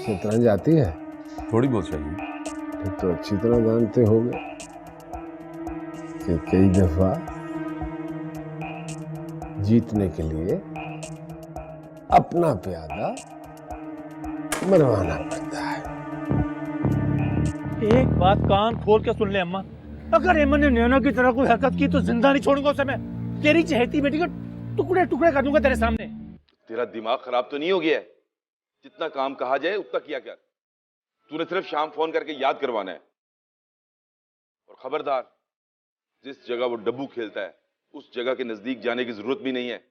शतरंज आती है? थोड़ी बहुत चाहिए। फिर तो अच्छी तरह जानते होंगे कि कई दफा जीतने के लिए अपना प्यादा मरवाना पड़ता है। एक बात कान खोल के सुन ले अम्मा, अगर एमन ने नैना की तरह कोई हरकत की तो जिंदा नहीं छोड़ूंगा उसे मैं। तेरी चहेती बेटी को टुकड़े टुकड़े कर दूंगा तेरे सामने। तेरा दिमाग खराब तो नहीं हो गया है? जितना काम कहा जाए उतना किया कर। तूने सिर्फ शाम फोन करके याद करवाना है। और खबरदार, जिस जगह वो डब्बू खेलता है उस जगह के नजदीक जाने की जरूरत भी नहीं है।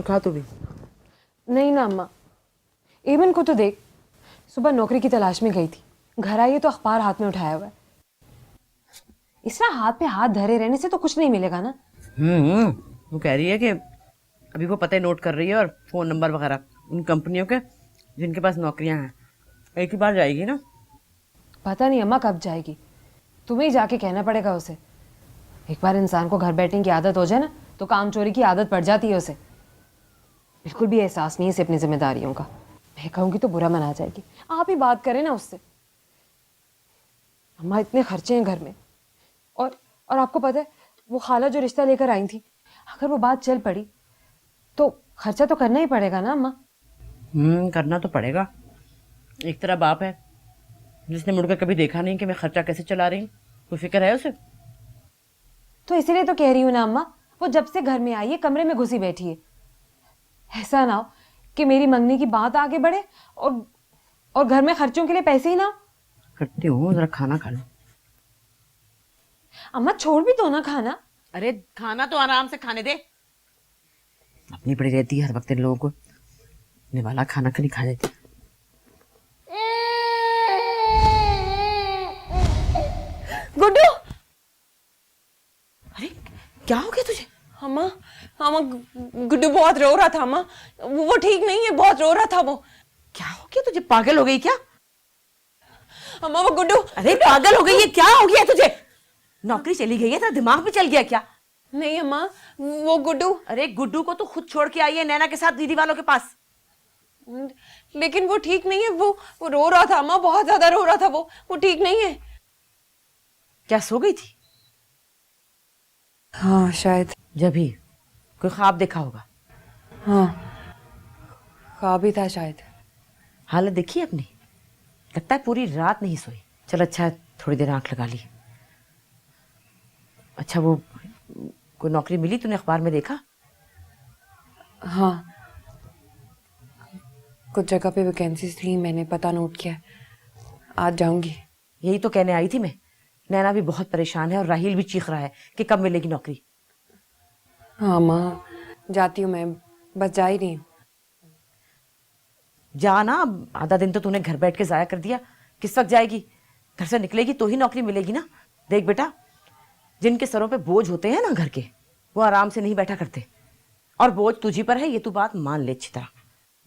खा तू भी। नहीं ना अम्मा, एमन को तो देख, सुबह नौकरी की तलाश में गई थी, घर आई है तो अखबार हाथ में उठाया हुआ है। इस तरह हाथ पे हाथ धरे रहने से तो कुछ नहीं मिलेगा ना। वो कह रही है कि अभी वो पते नोट कर रही है और फोन नंबर वगैरह उन कंपनियों के जिनके पास नौकरियां हैं। एक ही बार जाएगी ना। पता नहीं अम्मा कब जाएगी, तुम्हें ही जाके कहना पड़ेगा उसे। एक बार इंसान को घर बैठने की आदत हो जाए ना तो काम चोरी की आदत पड़ जाती है उसे। बिल्कुल भी एहसास नहीं है इसे अपनी जिम्मेदारियों का। मैं कहूंगी तो बुरा मना जाएगी। आप ही बात करें ना उससे। अम्मा इतने खर्चे हैं घर में, और आपको पता है वो खाला जो रिश्ता लेकर आई थी, अगर वो बात चल पड़ी तो खर्चा तो करना ही पड़ेगा ना अम्मा। करना तो पड़ेगा। एक तरह बाप है जिसने मुड़कर कभी देखा नहीं कि मैं खर्चा कैसे चला रही हूँ। कोई फिक्र है उसे? तो इसीलिए तो कह रही हूँ ना अम्मा, वो जब से घर में आई है कमरे में घुसी बैठी है। ऐसा ना हो कि मेरी मंगनी की बात आगे बढ़े और घर में खर्चों के लिए पैसे ही ना हो। करती हूँ, जरा खाना खा लो। अम्मा छोड़ भी दो ना खाना। अरे खाना तो आराम से खाने दे। अपनी पड़ी रहती है हर वक्त इन लोगों को। निवाला खाना क्यों नहीं खा देती? गुड्डू! अरे क्या हो गया तुझे? अम्मा, अम्मा गुड्डू बहुत रो रहा था अम्मा। वो ठीक नहीं है, बहुत रो रहा था वो। क्या हो गया तुझे? पागल हो गई क्या? अम्मा वो गुड्डू। अरे पागल हो गई है? क्या हो गया तुझे? नौकरी चली गई है, तेरा दिमाग भी चल गया क्या? नहीं अम्मा, वो गुड्डू। अरे गुड्डू को तो खुद छोड़ के आई है नैना के साथ दीदी वालों के पास। लेकिन वो ठीक नहीं है। वो रो रहा था अम्मा, बहुत ज्यादा रो रहा था वो ठीक नहीं है। क्या सो गई थी? हाँ शायद। जब ही कोई ख्वाब देखा होगा। हाँ ख्वाब ही था शायद। हालत देखी अपनी? लगता है पूरी रात नहीं सोई। चल अच्छा है थोड़ी देर आंख लगा ली। अच्छा वो कोई नौकरी मिली? तूने अखबार में देखा? हाँ कुछ जगह पे वैकेंसीज थी, मैंने पता नोट किया। आज जाऊंगी। यही तो कहने आई थी मैं। नैना भी बहुत परेशान है और राहिल भी चीख रहा है कि कब मिलेगी नौकरी। हाँ माँ जाती हूँ मैं, बस जा ही रही हूँ। जा ना, आधा दिन तो तूने घर बैठ के जाया कर दिया। किस वक्त जाएगी? घर से निकलेगी तो ही नौकरी मिलेगी ना। देख बेटा, जिनके सरों पे बोझ होते हैं ना घर के, वो आराम से नहीं बैठा करते। और बोझ तुझी पर है, ये तू बात मान ले अच्छी तरह।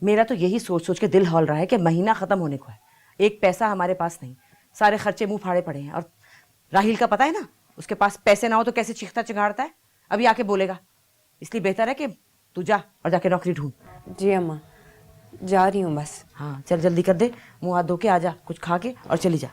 मेरा तो यही सोच सोच के दिल हौल रहा है कि महीना खत्म होने को है, एक पैसा हमारे पास नहीं, सारे खर्चे मुंह फाड़े पड़े हैं। और राहिल का पता है ना, उसके पास पैसे ना हो तो कैसे चीखता चिंगाड़ता है, अभी आके बोलेगा। इसलिए बेहतर है कि तू जा और जाके नौकरी ढूंढ। जी अम्मा जा रही हूँ बस। हाँ चल जल्दी कर दे, मुंह हाथ धो के आ जा, कुछ खा के और चली जा।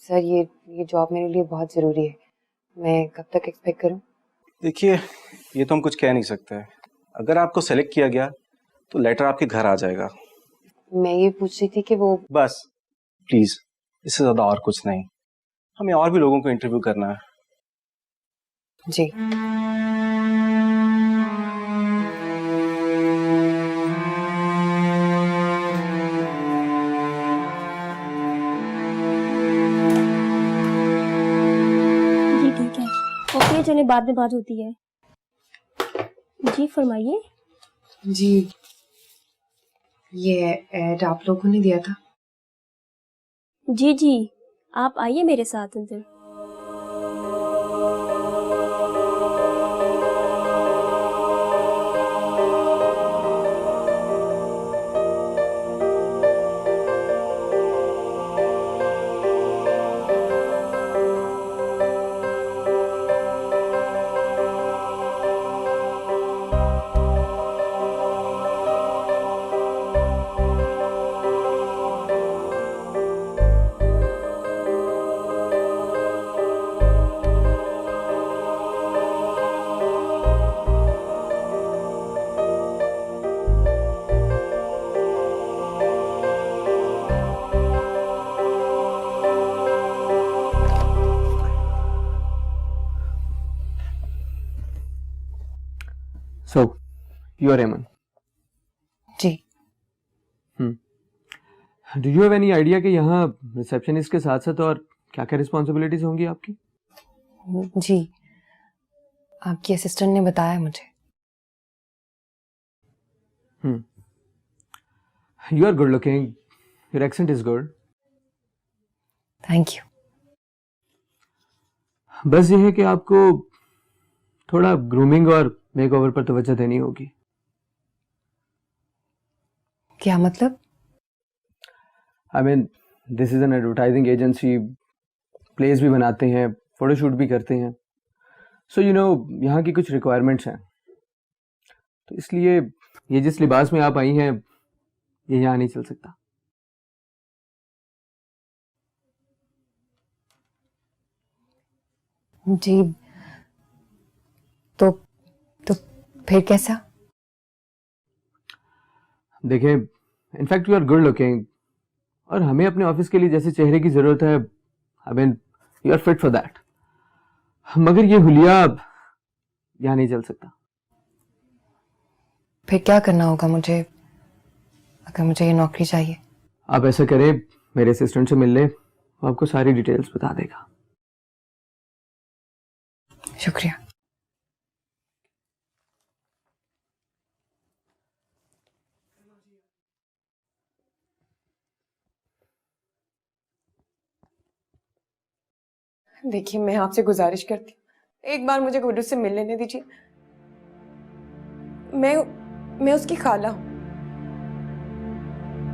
सर ये जॉब मेरे लिए बहुत ज़रूरी है। मैं कब तक एक्सपेक्ट करूं? देखिए, ये तो हम कुछ कह नहीं सकते। अगर आपको सेलेक्ट किया गया तो लेटर आपके घर आ जाएगा। मैं ये पूछ रही थी कि वो बस प्लीज, इससे ज्यादा और कुछ नहीं। हमें और भी लोगों को इंटरव्यू करना है। जी जी ठीक है, ओके, चलिए बाद में बात होती है। जी फरमाइए। जी, ये ऐड आप लोगों ने दिया था? जी जी, आप आइए मेरे साथ अंदर। So, you are Aman. Ji. Do you have any idea कि यहाँ रिसेप्शनिस्ट के साथ साथ और क्या क्या रिस्पॉन्सिबिलिटीज होंगी आपकी? जी, आपकी असिस्टेंट ने बताया मुझे। You are good looking. Your accent is good. Thank you. बस ये है कि आपको थोड़ा ग्रूमिंग और मेकओवर पर तवज्जो देनी होगी। क्या मतलब? I mean, this is an advertising agency. Place भी बनाते हैं, फोटोशूट भी करते हैं। So you know, यहाँ की कुछ रिक्वायरमेंट्स हैं। तो इसलिए ये जिस लिबास में आप आई हैं, ये यहाँ नहीं चल सकता। जी, तो फिर कैसा? देखें, in fact you are good looking और हमें अपने ऑफिस के लिए जैसे चेहरे की जरूरत है, I mean you are fit for that. मगर ये हुलिया यहाँ नहीं चल सकता। फिर क्या करना होगा मुझे, अगर मुझे ये नौकरी चाहिए? आप ऐसा करें, मेरे असिस्टेंट से मिल लें, वो आपको सारी डिटेल्स बता देगा। शुक्रिया। देखिए, मैं आपसे गुजारिश करती हूँ, एक बार मुझे गुड्डू से मिल लेने दीजिए। मैं उसकी खाला हूँ,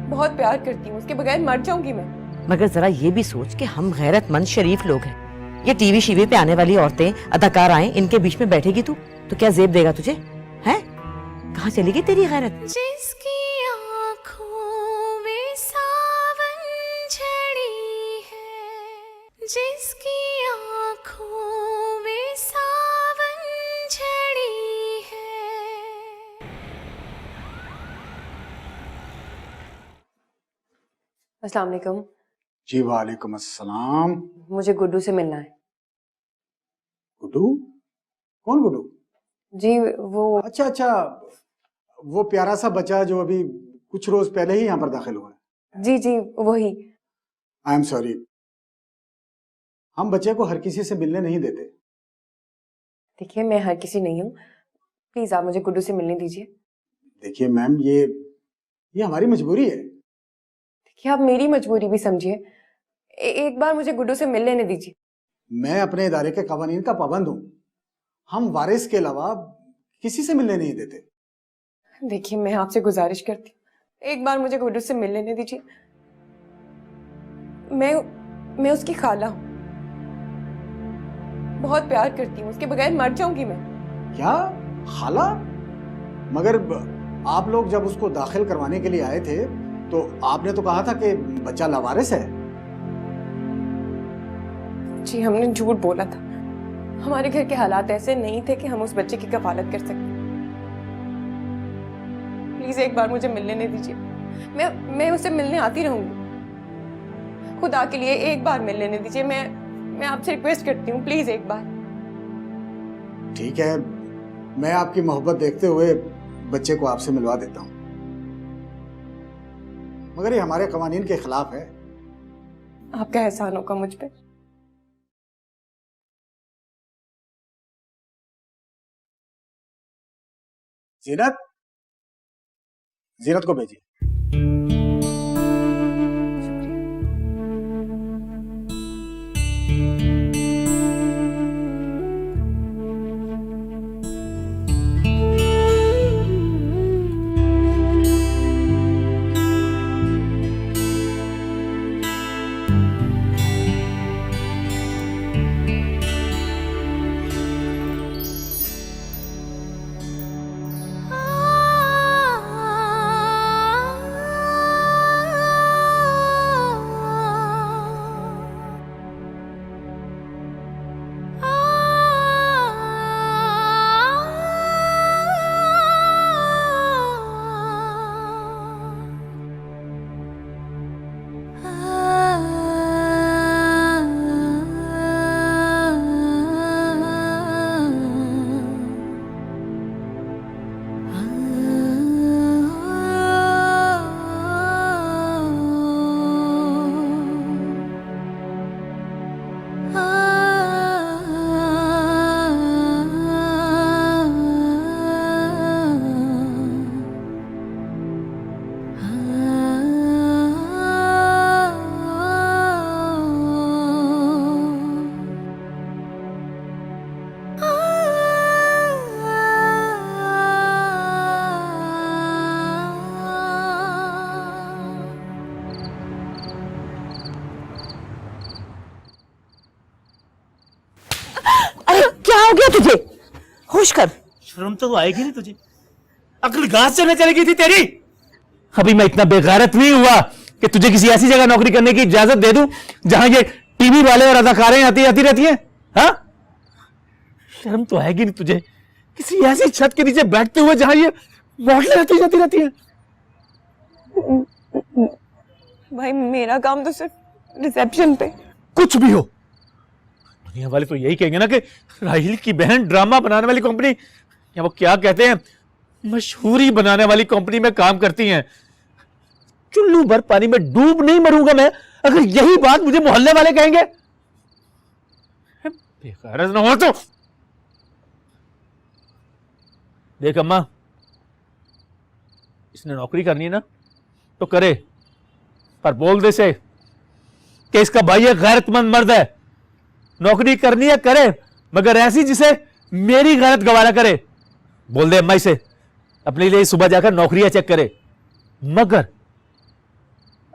बहुत प्यार करती हूँ, उसके बगैर मर जाऊंगी मैं। मगर जरा ये भी सोच कि हम गैरतमंद शरीफ लोग हैं। ये टीवी शीवी पे आने वाली औरतें, अदाकार आए, इनके बीच में बैठेगी तू तो क्या जेब देगा तुझे? हैं? कहाँ चली गई तेरी गैरत? जिसकी आँखों में सावन झड़ी है, जिसकी आँखों में सावन झड़ी है। अस्सलाम वालेकुम। जी वालेकुम अस्सलाम। मुझे गुड्डू से मिलना है। गुड्डू? कौन गुड्डू? जी वो अच्छा, वो प्यारा सा बच्चा जो अभी कुछ रोज पहले ही यहाँ पर दाखिल हुआ है। जी वही। आई एम सॉरी, हम बच्चे को हर किसी से मिलने नहीं देते। देखिए, मैं हर किसी नहीं हूँ, प्लीज आप मुझे गुड्डू से मिलने दीजिए। देखिए मैम, ये हमारी मजबूरी है। देखिए, आप मेरी मजबूरी भी समझिए, एक बार मुझे गुड्डू से मिल लेने दीजिए। मैं अपने इदारे के कवानीन का पाबंद हूँ, हम वारिस के अलावा किसी से मिलने नहीं देते। देखिए, मैं आपसे गुजारिश करती हूँ, एक बार मुझे गुड्डू से मिल लेने दीजिए। मैं उसकी खाला हूँ, बहुत प्यार करती हूँ, उसके बगैर मर जाऊंगी मैं। क्या खाला? मगर आप लोग जब उसको दाखिल करवाने के लिए आए थे तो आपने तो कहा था कि बच्चा लावारिस है। जी हमने झूठ बोला था। हमारे घर के हालात ऐसे नहीं थे कि हम उस बच्चे की कफालत कर सकते। प्लीज एक बार मुझे मिलने नहीं दीजिए। मैं उससे मिलने आती रहूंगी। खुदा के लिए एक बार मिलने नहीं दीजिए। मैं आपसे रिक्वेस्ट करती हूँ, प्लीज एक बार। ठीक है, मैं आपकी मोहब्बत देखते हुए बच्चे को आपसे मिलवा देता हूँ, मगर ये हमारे कवानीन के खिलाफ है। आपका एहसान होगा मुझ पे। जीनत, जीनत को भेजिए। हो गया तुझे? होश कर। शर्म तो आएगी नहीं तुझे? अकल घास चलने चली गई थी तेरी। अभी मैं इतना बेगैरत नहीं हुआ कि तुझे किसी ऐसी जगह नौकरी करने की इजाजत दे दूं जहां ये टीवी वाले और अदाकारें आती रहती हैं। हाँ, शर्म तो आएगी नहीं तुझे? किसी ऐसी छत के नीचे बैठते हुए जहां ये मॉडलें आती जाती रहती हैं। भाई मेरा काम तो सिर्फ रिसेप्शन पे। कुछ भी हो, दुनिया वाले तो यही कहेंगे ना कि राहिल की बहन ड्रामा बनाने वाली कंपनी, या वो क्या कहते हैं, मशहूरी बनाने वाली कंपनी में काम करती हैं। चुल्लू भर पानी में डूब नहीं मरूंगा मैं अगर यही बात मुझे मोहल्ले वाले कहेंगे। बेगैरत ना हो तो देख अम्मा, इसने नौकरी करनी है ना तो करे, पर बोल दे से कि इसका भाई एक गैरतमंद मर्द है। नौकरी करनी है करे, मगर ऐसी जिसे मेरी गैरत गवारा करे। बोल दे अम्मा से अपने लिए सुबह जाकर नौकरियां चेक करे। मगर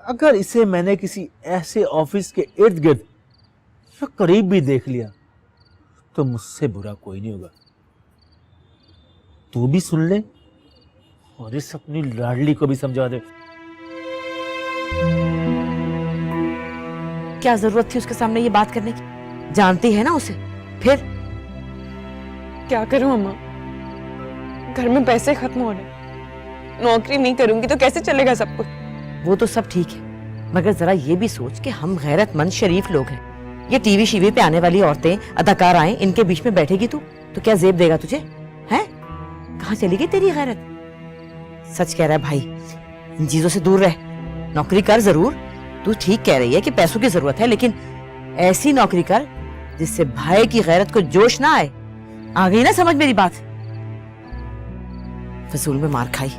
अगर इसे मैंने किसी ऐसे ऑफिस के इर्द गिर्द या करीब भी देख लिया तो मुझसे बुरा कोई नहीं होगा। तू भी सुन ले और इस अपनी लाडली को भी समझा दे। क्या जरूरत थी उसके सामने ये बात करने की? जानती है ना उसे। फिर क्या करूं अम्मा, घर में पैसे खत्म हो रहे, नौकरी नहीं करूंगी तो कैसे चलेगा सब कुछ? वो तो सब ठीक है, मगर जरा ये भी सोच कि हम गैरतमंद शरीफ लोग हैं। ये टीवी शीवी पे आने वाली औरतें, अदाकार आए, इनके बीच में बैठेगी तू तो क्या जेब देगा तुझे? हैं? कहाँ चली गई तेरी गैरत? सच कह रहा है भाई, इन चीजों से दूर रह। नौकरी कर जरूर, तू ठीक कह रही है कि पैसों की जरूरत है, लेकिन ऐसी नौकरी कर जिससे भाई की गैरत को जोश ना आए। आ गई ना समझ मेरी बात? फजूल में मार खाई।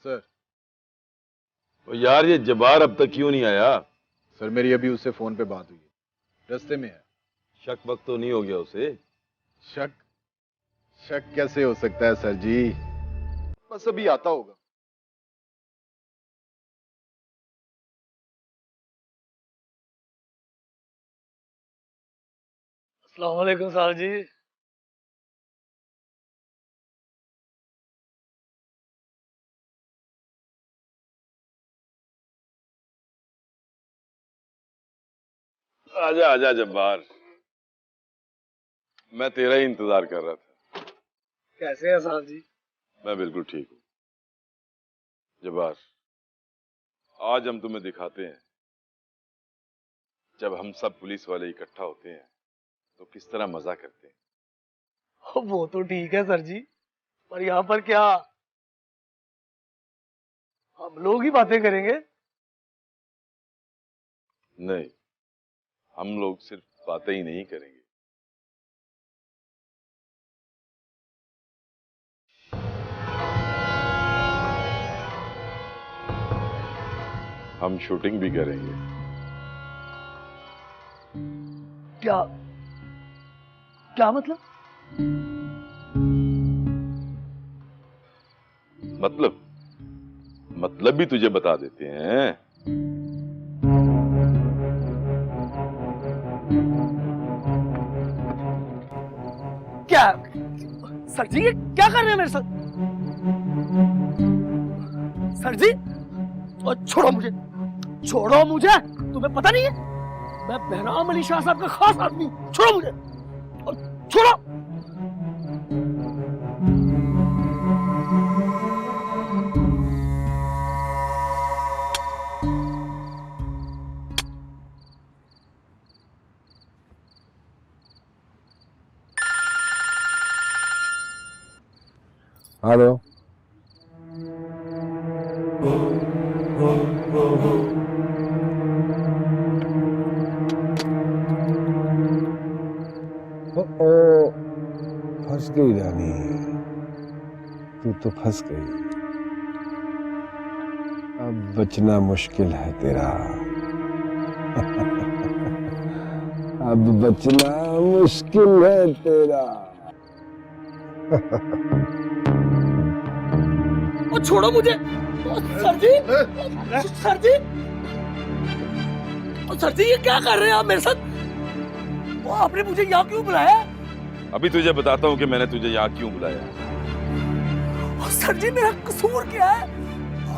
सर। तो यार ये जबार अब तक क्यों नहीं आया? सर मेरी अभी उससे फोन पे बात हुई है, रास्ते में है। शक वक्त तो नहीं हो गया उसे? शक? शक कैसे हो सकता है सर जी, बस अभी आता होगा। अस्सलाम वालेकुम साहब जी। आजा आजा जब्बार, मैं तेरा ही इंतजार कर रहा था। कैसे हैं साहब जी? मैं बिल्कुल ठीक हूँ। जब्बार, आज हम तुम्हें दिखाते हैं जब हम सब पुलिस वाले इकट्ठा होते हैं तो किस तरह मजा करते हैं। वो तो ठीक है सर जी, पर यहाँ पर क्या हम लोग ही बातें करेंगे? नहीं, हम लोग सिर्फ बातें ही नहीं करेंगे, हम शूटिंग भी करेंगे। क्या क्या मतलब? मतलब भी तुझे बता देते हैं। क्या सर जी, ये क्या कर रहे हैं मेरे साथ? सर जी, और छोड़ो मुझे, छोड़ो मुझे। तुम्हें पता नहीं है मैं बहराम अली शाह साहब का खास आदमी हूं। छोड़ो मुझे, और छोड़ो। हेलो। ओ, फंस गई रानी, तू तो फंस गई। अब बचना मुश्किल है तेरा। अब बचना मुश्किल है तेरा। और छोड़ो मुझे। सर जी, सर जी, सर जी, ये क्या कर रहे हैं आप मेरे साथ? वो आपने मुझे यहाँ क्यों बुलाया? अभी तुझे बताता हूँ कि मैंने तुझे यहाँ क्यों बुलाया। सर जी, मेरा कसूर क्या है?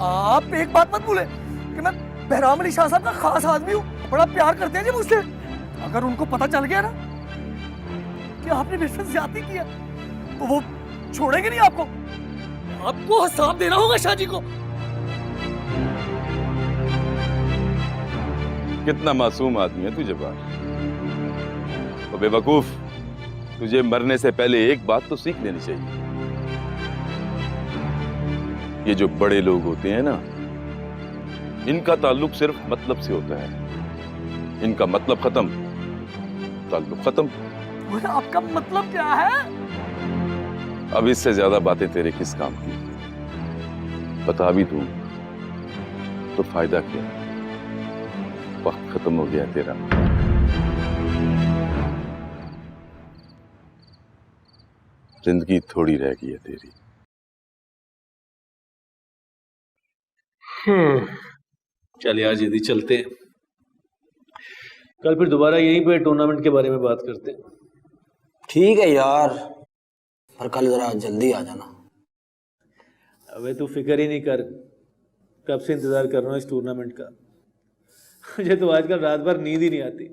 आप एक बात मत भूले कि मैं बहराम अली शाह साहब का खास आदमी हूँ। बड़ा प्यार करते हैं जी मुझसे। अगर उनको पता चल गया ना कि आपने मेरे साथ ज्यादती किया तो वो छोड़ेंगे नहीं आपको। आपको हिसाब देना होगा शाह जी को। कितना मासूम आदमी है तू जब्बार। तो बेवकूफ, तुझे मरने से पहले एक बात तो सीख लेनी चाहिए। ये जो बड़े लोग होते हैं ना, इनका ताल्लुक सिर्फ मतलब से होता है। इनका मतलब खत्म, ताल्लुक खत्म। आपका मतलब क्या है? अब इससे ज्यादा बातें तेरे किस काम की? बता भी दूं तो फायदा क्या? वक्त खत्म हो गया तेरा। जिंदगी थोड़ी रह गई है तेरी। चल यार, जल्दी चलते हैं। कल फिर दोबारा यहीं पे टूर्नामेंट के बारे में बात करते हैं। ठीक है यार, पर कल जरा जल्दी आ जाना। अबे तू फिक्र ही नहीं कर, कब से इंतजार कर रहा हूँ इस टूर्नामेंट का। मुझे तो आजकल रात भर नींद ही नहीं आती।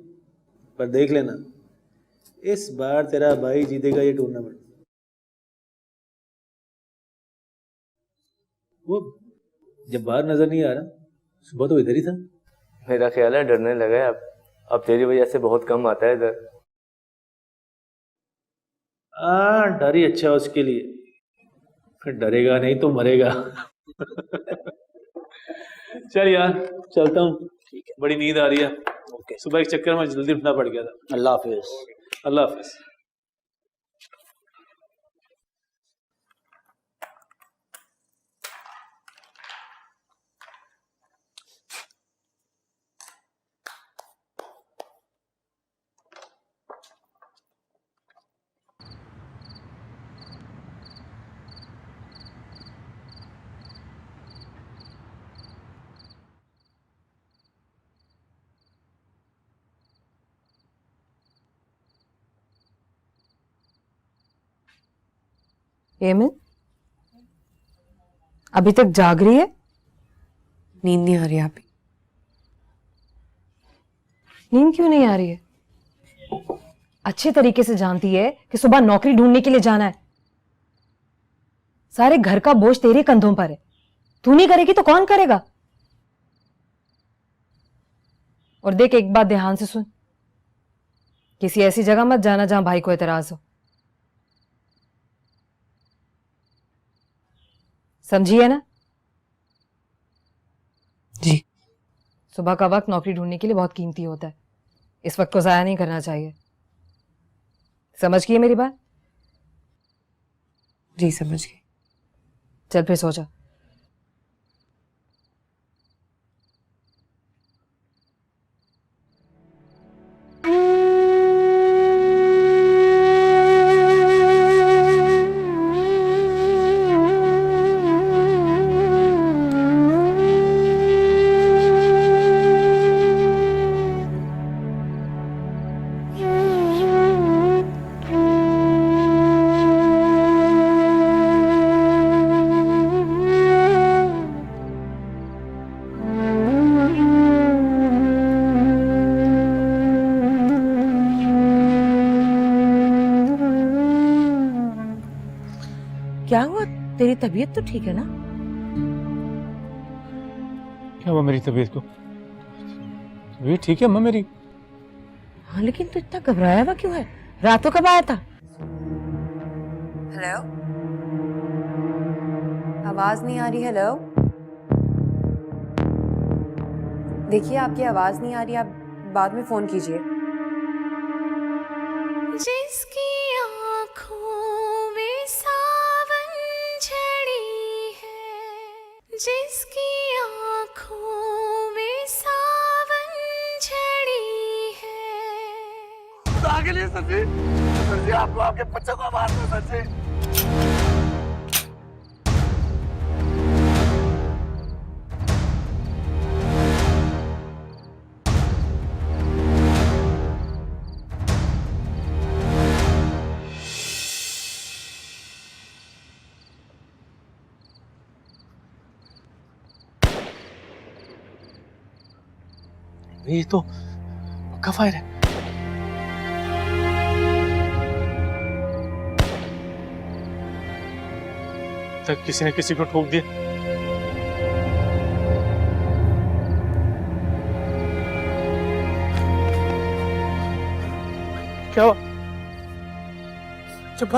पर देख लेना, इस बार तेरा भाई जीतेगा ये टूर्नामेंट। वो जब बाहर नजर नहीं आ रहा, सुबह तो इधर ही था। मेरा ख्याल है डरने लगा है अब तेरी वजह से बहुत कम आता है इधर। डर ही अच्छा है उसके लिए, फिर डरेगा नहीं तो मरेगा। चल यार, चलता हूँ, बड़ी नींद आ रही है। ओके, सुबह एक चक्कर में जल्दी उठना पड़ गया था। अल्लाह हाफिज। अल्लाह हाफिज। एमिन अभी तक जाग रही है? नींद नहीं आ रही आप। नींद क्यों नहीं आ रही है? अच्छे तरीके से जानती है कि सुबह नौकरी ढूंढने के लिए जाना है। सारे घर का बोझ तेरे कंधों पर है। तू नहीं करेगी तो कौन करेगा? और देख, एक बात ध्यान से सुन, किसी ऐसी जगह मत जाना जहां भाई को एतराज हो, समझी है ना? जी। सुबह का वक्त नौकरी ढूंढने के लिए बहुत कीमती होता है। इस वक्त को जाया नहीं करना चाहिए। समझ गई है मेरी बात? जी समझ गई। चल फिर सो जा। क्या हुआ? तेरी तबीयत तो ठीक है ना? क्या हुआ मेरी तबीयत को? तबीयत ठीक है अम्मा मेरी। हाँ, लेकिन तू इतना घबराया हुआ क्यों है? रात को कब आया था? हेलो, आवाज नहीं आ रही। हेलो, देखिए आपकी आवाज नहीं आ रही, आप बाद में फोन कीजिए। जिसकी आँखों में सावन झड़ी है, जिसकी आँखों में सावन झड़ी है। आगे लिए सर जी आपको आपके बच्चों को मार दो सर जी। ये तो पक्का फायर है। तक किसी ने किसी को ठोक दिया। क्या हुआ? चुप,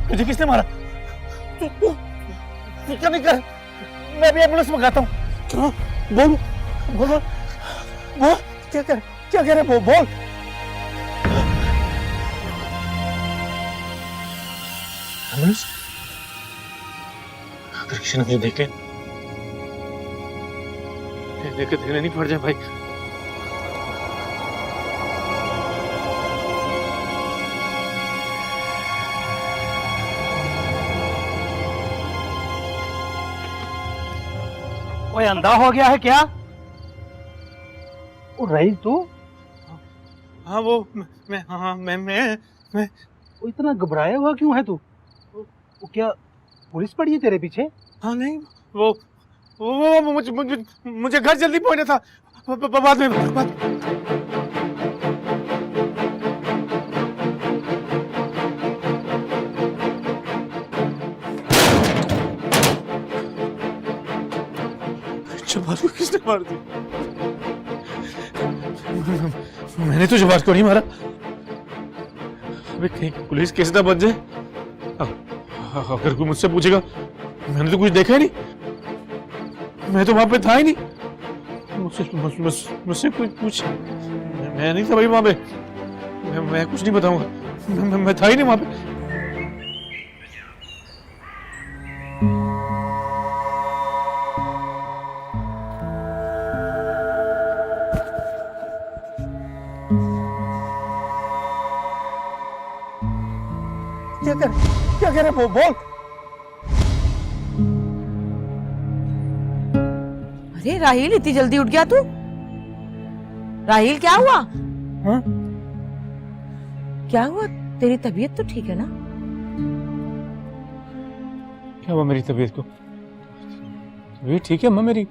तुझे किसने मारा? क्या नहीं कर, मैं भी एम्बुलेंस मंगाता हूँ। बोल बोल बोल बोल, क्या कह रहे बोल बोल। एम्बुलेंस? अगर किसी ने मुझे देखे लेकर देने नहीं पड़ जाए भाई। ओए अंधा हो गया है क्या? वो रही तू? हाँ वो मैं वो इतना घबराया हुआ क्यों है तू? वो क्या पुलिस पड़ी है तेरे पीछे? हाँ नहीं, वो मुझे घर जल्दी पहुंचना था। बाद में जवाब किसने मार दी? मैंने तो जवाब को नहीं मारा। अबे कहीं पुलिस केस ना बन जाए। अगर कोई मुझसे पूछेगा मैंने तो कुछ देखा ही नहीं, मैं तो वहां पे था ही नहीं। मुझसे कुछ पूछ, मैं नहीं था भाई वहां पे। मैं कुछ नहीं बताऊंगा, मैं था ही नहीं वहां पे। क्या कह रहे बोल। अरे राहिल, इतनी जल्दी उठ गया तू? राहिल क्या हुआ? हाँ? क्या हुआ? तेरी तबीयत तो ठीक है ना? क्या हुआ मेरी तबीयत को? तबीयत ठीक है अम्मा मेरी।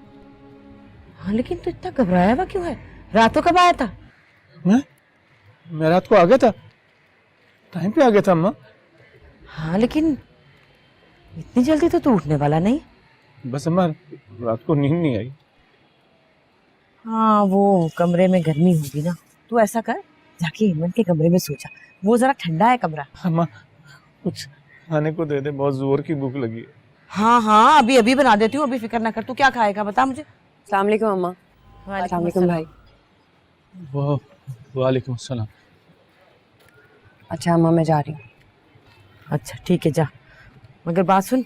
हाँ लेकिन तू इतना घबराया हुआ क्यों है? रात को कब आया था? मैं रात को आ गया था, टाइम पे आ गया था अम्मा। हाँ लेकिन इतनी जल्दी तो तू उठने वाला नहीं। बस अम्मा रात को नींद नहीं आई। हाँ वो कमरे में गर्मी होगी ना, तू ऐसा कर जाके हेमंत के कमरे में सो जा, वो जरा ठंडा है कमरा। अम्मा कुछ खाने को दे दे, बहुत जोर की भूख लगी है। हाँ हाँ अभी अभी बना देती हूँ, अभी फिक्र ना कर। तू क्या खाएगा बता मुझे। अस्सलाम वालेकुम अम्मा। वालेकुम वालेकुम भाई। वालेकुम सलाम। अच्छा अम्मा मैं जा रही हूँ। अच्छा ठीक है जा, मगर बात सुन,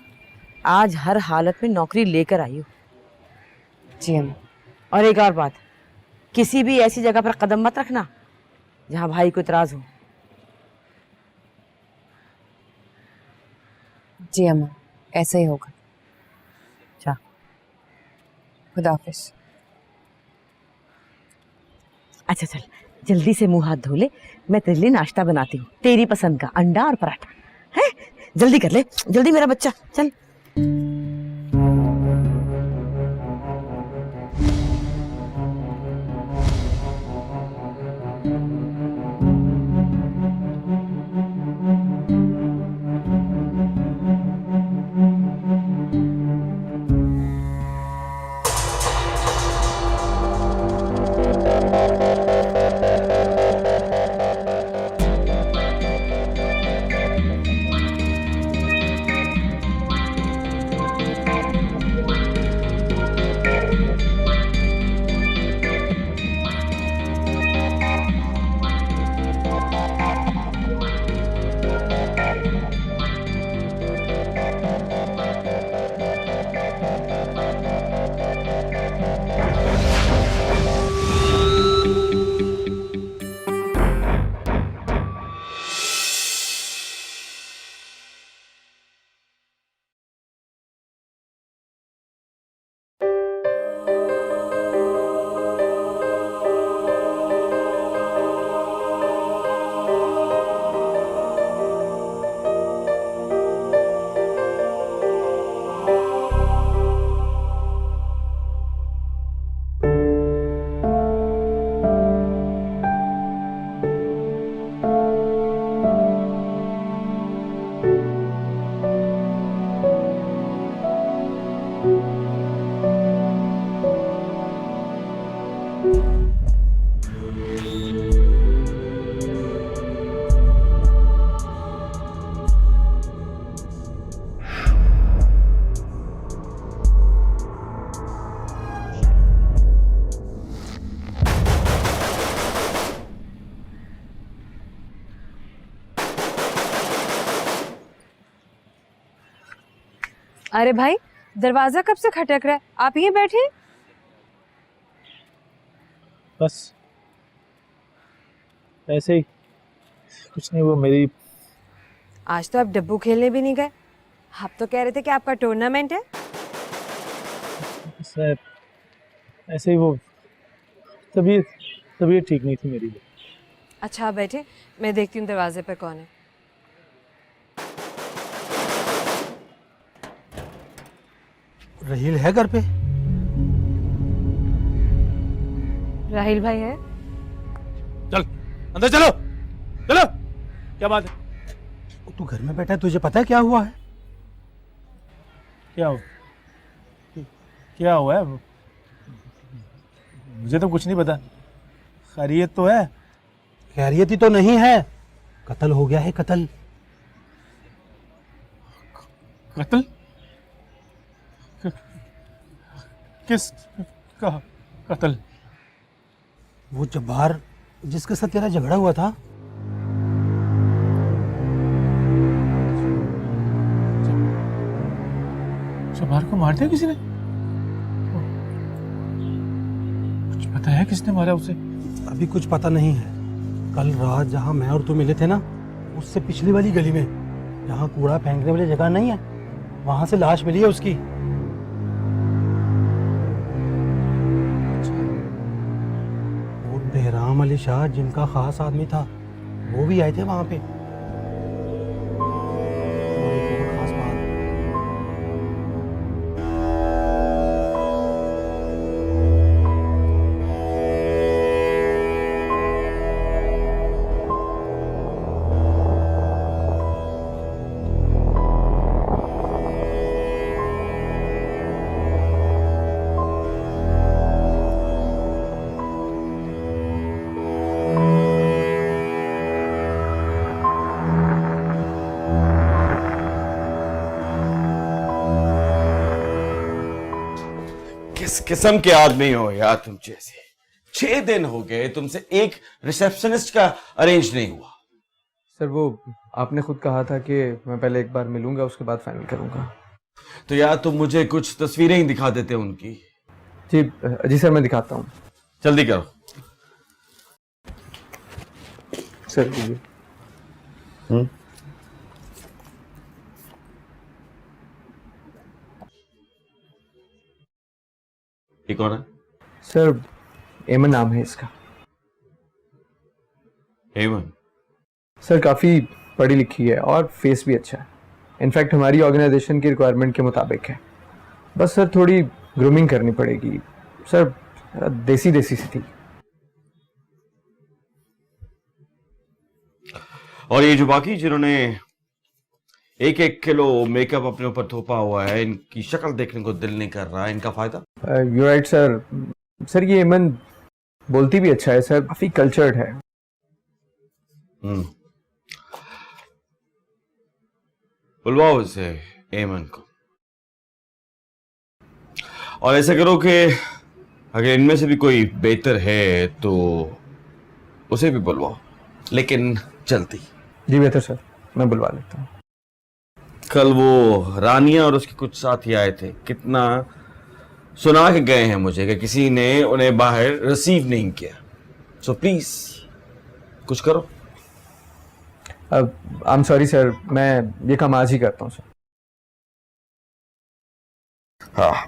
आज हर हालत में नौकरी लेकर आई हो। जी अम्मा। और एक और बात, किसी भी ऐसी जगह पर कदम मत रखना जहाँ भाई को इतराज हो। जी अम्मा ऐसा ही होगा। जा। खुदा हाफिज। अच्छा चल जल्दी से मुंह हाथ धो ले, मैं तेरे लिए नाश्ता बनाती हूँ, तेरी पसंद का अंडा और पराठा है। जल्दी कर ले, जल्दी मेरा बच्चा, चल। अरे भाई दरवाजा कब से खटक रहा है, आप यहीं बैठे। बस ऐसे ही, कुछ नहीं। वो मेरी आज तो आप डब्बू खेलने भी नहीं गए, आप तो कह रहे थे कि आपका टूर्नामेंट है। ऐसे ही वो तबीयत ठीक नहीं थी मेरी। अच्छा आप बैठे, मैं देखती हूँ दरवाजे पे कौन है। राहिल है घर पे? राहिल भाई है। चल अंदर चलो, चलो। क्या बात है? तू घर में बैठा है, तुझे पता है क्या हुआ है? क्या हुआ है? मुझे तो कुछ नहीं पता। खैरियत तो है? खैरियत ही तो नहीं है, कत्ल हो गया है। कत्ल? कत्ल? किस का कत्ल? वो जब्बार जिसके साथ तेरा झगड़ा हुआ था। जब्बार को मार दिया किसी ने? कुछ पता है किसने मारा उसे? अभी कुछ पता नहीं है। कल रात जहाँ मैं और तू मिले थे ना, उससे पिछली वाली गली में, जहाँ कूड़ा फेंकने वाली जगह नहीं है, वहां से लाश मिली है उसकी। वो बेहराम अली शाह जिनका खास आदमी था, वो भी आए थे वहां पे। किस्म के आदमी हो यार तुम जैसे। 6 दिन हो गए तुमसे एक रिसेप्शनिस्ट का अरेंज नहीं हुआ। सर वो आपने खुद कहा था कि मैं पहले एक बार मिलूंगा उसके बाद फाइनल करूंगा। तो यार तुम मुझे कुछ तस्वीरें ही दिखा देते उनकी। जी सर मैं दिखाता हूँ। जल्दी करो सर। लीजिए। ये कौन है? सर एमन नाम है इसका। एमन? सर काफ़ी पढ़ी लिखी है और फेस भी अच्छा है। इनफैक्ट हमारी ऑर्गेनाइजेशन की रिक्वायरमेंट के मुताबिक है। बस सर थोड़ी ग्रूमिंग करनी पड़ेगी सर, देसी देसी सी थी। और ये जो बाकी जिन्होंने 1-1 किलो मेकअप अपने ऊपर थोपा हुआ है, इनकी शक्ल देखने को दिल नहीं कर रहा है, इनका फायदा? You right sir. सर ये एमन बोलती भी अच्छा है सर, काफी कल्चर्ड है। बुलवाओ इसे एमन को, और ऐसा करो कि अगर इनमें से भी कोई बेहतर है तो उसे भी बुलवाओ, लेकिन जल्दी। जी बेहतर सर, मैं बुलवा लेता हूँ। कल वो रानिया और उसके कुछ साथी आए थे, कितना सुना के गए हैं मुझे कि किसी ने उन्हें बाहर रिसीव नहीं किया। सो प्लीज कुछ करो। आई एम सॉरी सर, मैं ये काम आज ही करता हूँ सर। हाँ,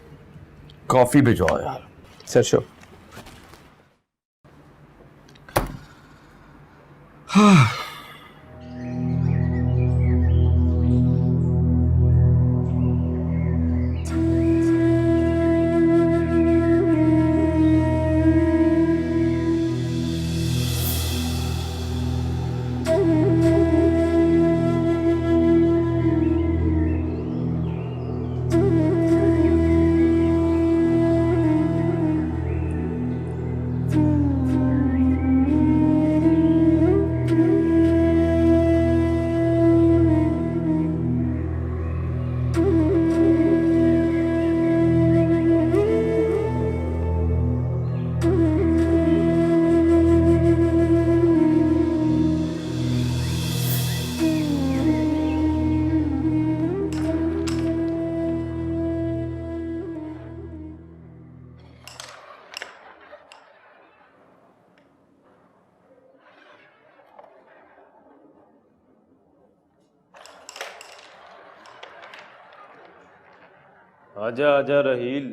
कॉफी भिजवाओ यार। Sir sure. हाँ। आजा आजा रहील,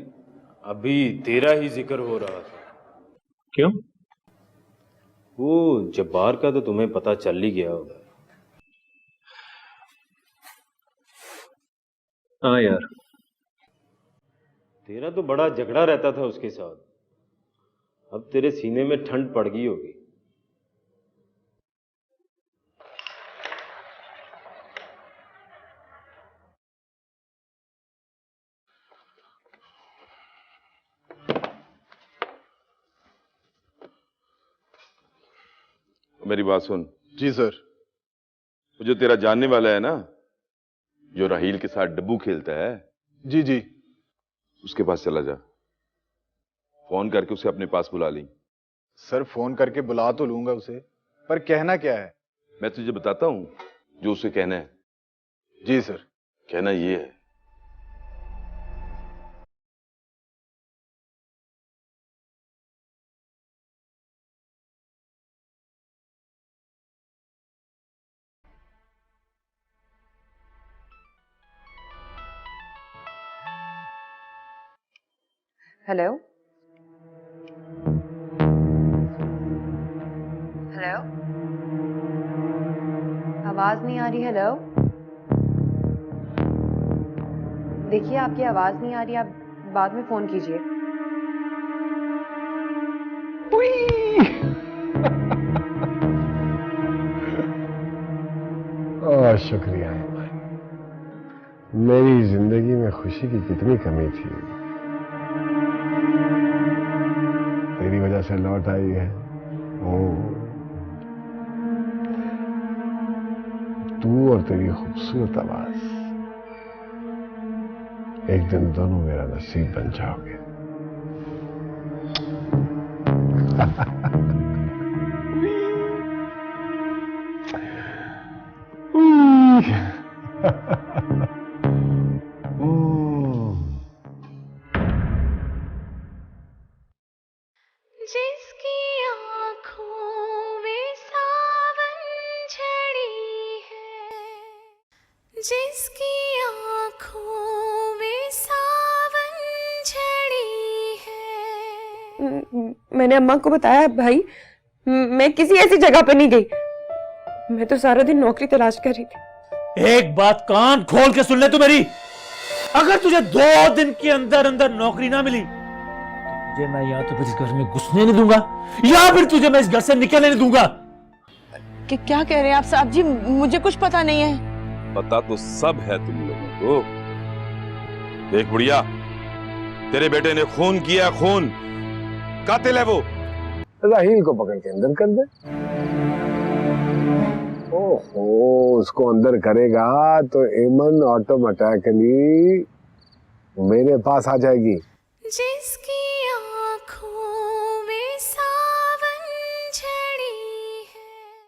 अभी तेरा ही जिक्र हो रहा था। क्यों? वो जब्बार का तो तुम्हें पता चल ही गया होगा। हाँ यार, तेरा तो बड़ा झगड़ा रहता था उसके साथ, अब तेरे सीने में ठंड पड़ गई होगी। मेरी बात सुन। जी सर। वो जो तेरा जानने वाला है ना, जो राहील के साथ डब्बू खेलता है, जी जी। उसके पास चला जा, फोन करके उसे अपने पास बुला ली। सर फोन करके बुला तो लूंगा उसे, पर कहना क्या है? मैं तुझे बताता हूं जो उसे कहना है। जी सर। कहना ये है, हेलो हेलो, आवाज नहीं आ रही। हेलो, देखिए आपकी आवाज नहीं आ रही, आप बाद में फोन कीजिए। शुक्रिया। मेरी जिंदगी में खुशी की कितनी कमी थी, तेरी वजह से लौट आई है। तू और तेरी खूबसूरत आवाज, एक दिन दोनों मेरा नसीब बन जाओगे। जिसकी आँखों में सावन झड़ी है, जिसकी आँखों में सावन झड़ी है। मैंने अम्मा को बताया भाई, मैं किसी ऐसी जगह पे नहीं गई। मैं तो सारा दिन नौकरी तलाश कर रही थी। एक बात कान खोल के सुन ले तू मेरी, अगर तुझे 2 दिन के अंदर अंदर नौकरी ना मिली तो तुझे मैं या तो फिर इस घर में घुसने नहीं दूंगा या फिर तुझे मैं इस घर से निकलने नहीं दूंगा। क्या कह रहे हैं आप साहब जी? मुझे कुछ पता नहीं है। पता तो सब है तुम लोगों को। देख बुढ़िया, तेरे बेटे ने खून किया, खून। कातिल है वो। राहील को पकड़ के अंदर कर दे। ओहो, उसको अंदर करेगा तो एमन ऑटोमेटिकली मेरे पास आ जाएगी। जिस